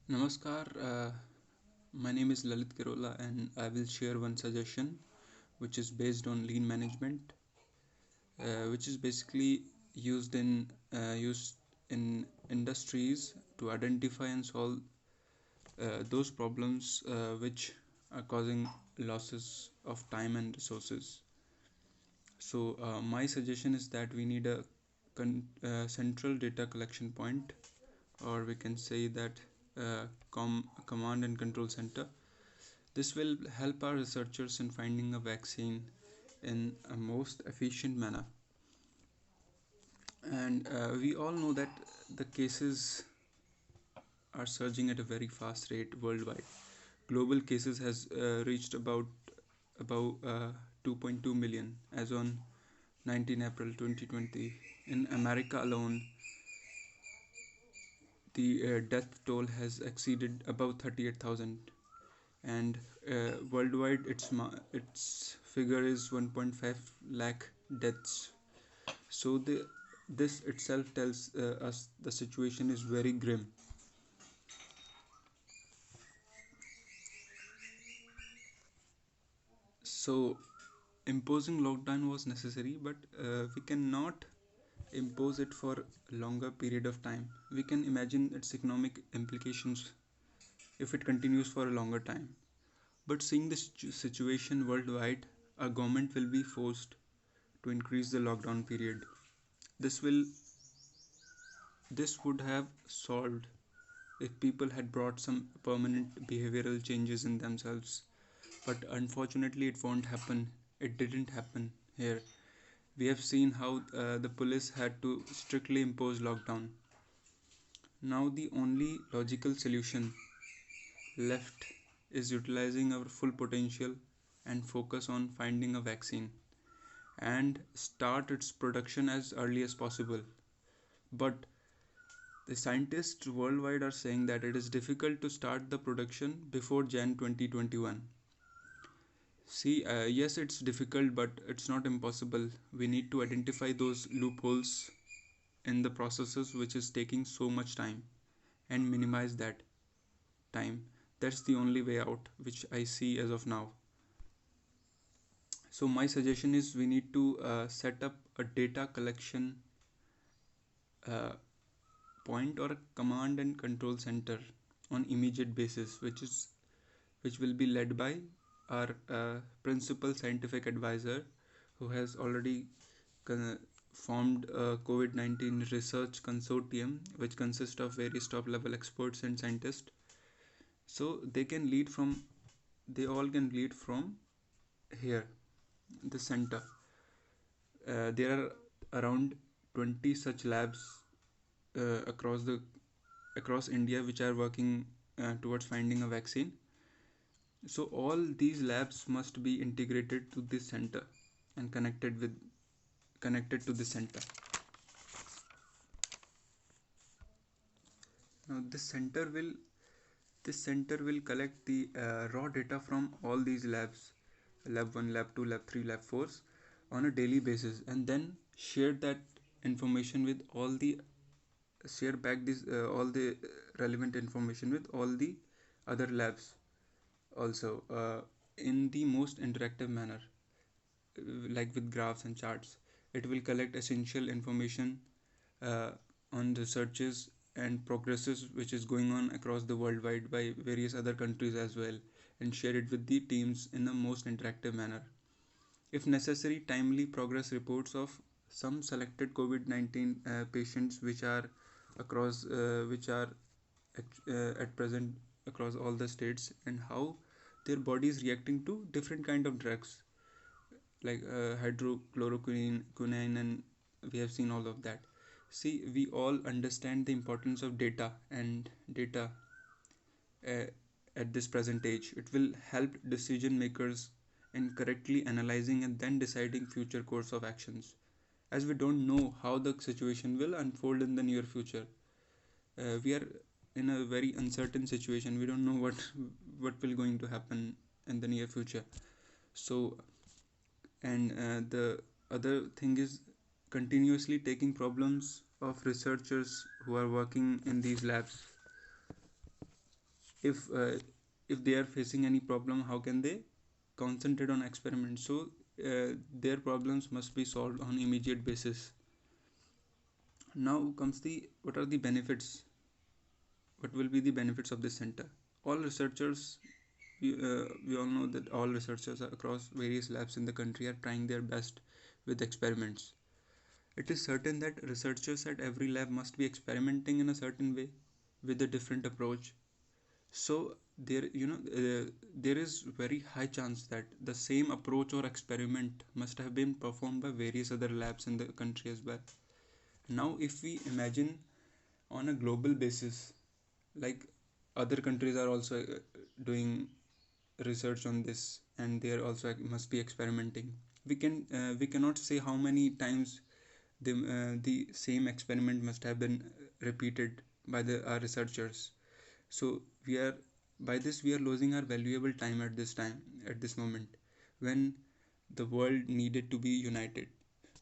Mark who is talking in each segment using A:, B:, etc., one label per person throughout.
A: Namaskar, my name is Lalit Kirola and I will share one suggestion which is based on lean management, which is basically used in industries to identify and solve those problems which are causing losses of time and resources. So my suggestion is that we need a central data collection point, or we can say that command and control center. This will help our researchers in finding a vaccine in a most efficient manner. And we all know that the cases are surging at a very fast rate worldwide. Global cases has reached about 2.2 million as on 19 April 2020. In America alone, the death toll has exceeded above 38,000, and worldwide its figure is 1.5 lakh deaths. So this itself tells us the situation is very grim. So imposing lockdown was necessary, but we cannot impose it for a longer period of time. We can imagine its economic implications if it continues for a longer time. But seeing this situation worldwide, our government will be forced to increase the lockdown period. This will this would have solved if people had brought some permanent behavioral changes in themselves. But unfortunately, it won't happen. It didn't happen here. We have seen how the police had to strictly impose lockdown. Now, the only logical solution left is utilizing our full potential and focus on finding a vaccine and start its production as early as possible. But the scientists worldwide are saying that it is difficult to start the production before Jan 2021. See, yes, it's difficult, but it's not impossible. We need to identify those loopholes in the processes which is taking so much time and minimize that time. That's the only way out, which I see as of now. So, my suggestion is we need to set up a data collection uh, point or a command and control center on immediate basis, which will be led by our principal scientific advisor, who has already formed a COVID-19 research consortium, which consists of various top level experts and scientists. So they all can lead from here, the center. There are around 20 such labs across the across India which are working towards finding a vaccine. So all these labs must be integrated to this center and connected to the center. Now this center will collect the raw data from all these labs, lab 1, lab 2, lab 3, lab 4, on a daily basis, and then share that information with share back this all the relevant information with all the other labs also, in the most interactive manner, like with graphs and charts. It will collect essential information uh, on researches and progresses which is going on across the worldwide by various other countries as well, and share it with the teams in the most interactive manner. If necessary, timely progress reports of some selected COVID-19 patients which are at present across all the states, and how their body is reacting to different kind of drugs like hydrochloroquine, quinine, and we have seen all of that. See, we all understand the importance of data uh, at this present age. It will help decision makers in correctly analyzing and then deciding future course of actions. As we don't know how the situation will unfold in the near future, we are in a very uncertain situation. We don't know what will going to happen in the near future. So, and the other thing is continuously taking problems of researchers who are working in these labs If they are facing any problem, how can they concentrate on experiments? So their problems must be solved on immediate basis. Now comes the what are the benefits, what will be the benefits of this center? All researchers, we all know that all researchers across various labs in the country are trying their best with experiments. It is certain that researchers at every lab must be experimenting in a certain way with a different approach. So there is very high chance that the same approach or experiment must have been performed by various other labs in the country as well. Now if we imagine on a global basis, like other countries are also doing research on this, and they are also must be experimenting. We cannot say how many times the same experiment must have been repeated by the our researchers. So we are by this we are losing our valuable time at this moment when the world needed to be united.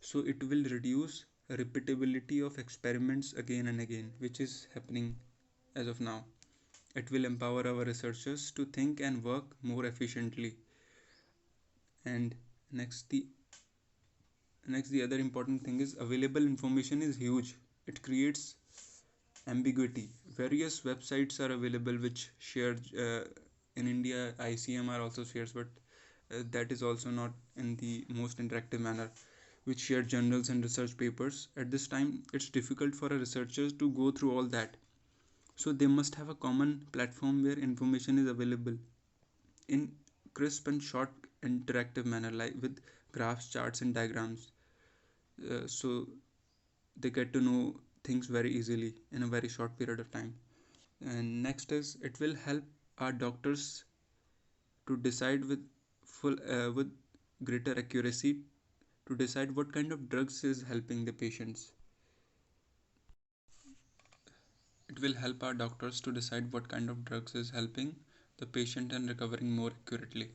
A: So it will reduce repeatability of experiments again and again, which is happening as of now. It will empower our researchers to think and work more efficiently. And next the the other important thing is available information is huge. It creates ambiguity. Various websites are available which share in India. ICMR also shares, but that is also not in the most interactive manner, which share journals and research papers. At this time, it's difficult for a researcher to go through all that. So they must have a common platform where information is available in crisp and short interactive manner, like with graphs, charts, and diagrams. So they get to know things very easily in a very short period of time. And next is it will help our doctors to decide with greater accuracy to decide what kind of drugs is helping the patients. It will help our doctors to decide what kind of drugs is helping the patient and recovering more accurately.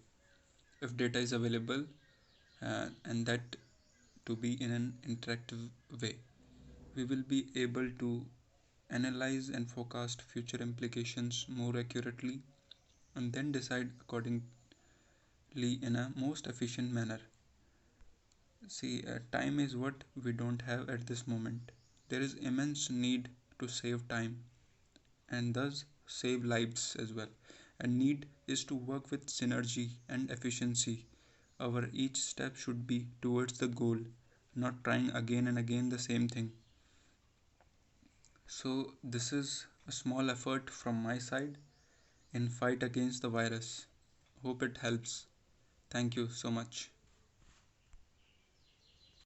A: If data is available, and that to be in an interactive way, we will be able to analyze and forecast future implications more accurately and then decide accordingly in a most efficient manner. See, time is what we don't have at this moment. There is immense need to save time and thus save lives as well. And need is to work with synergy and efficiency. Our each step should be towards the goal, not trying again and again the same thing. So this is a small effort from my side in fight against the virus. Hope it helps. Thank you so much.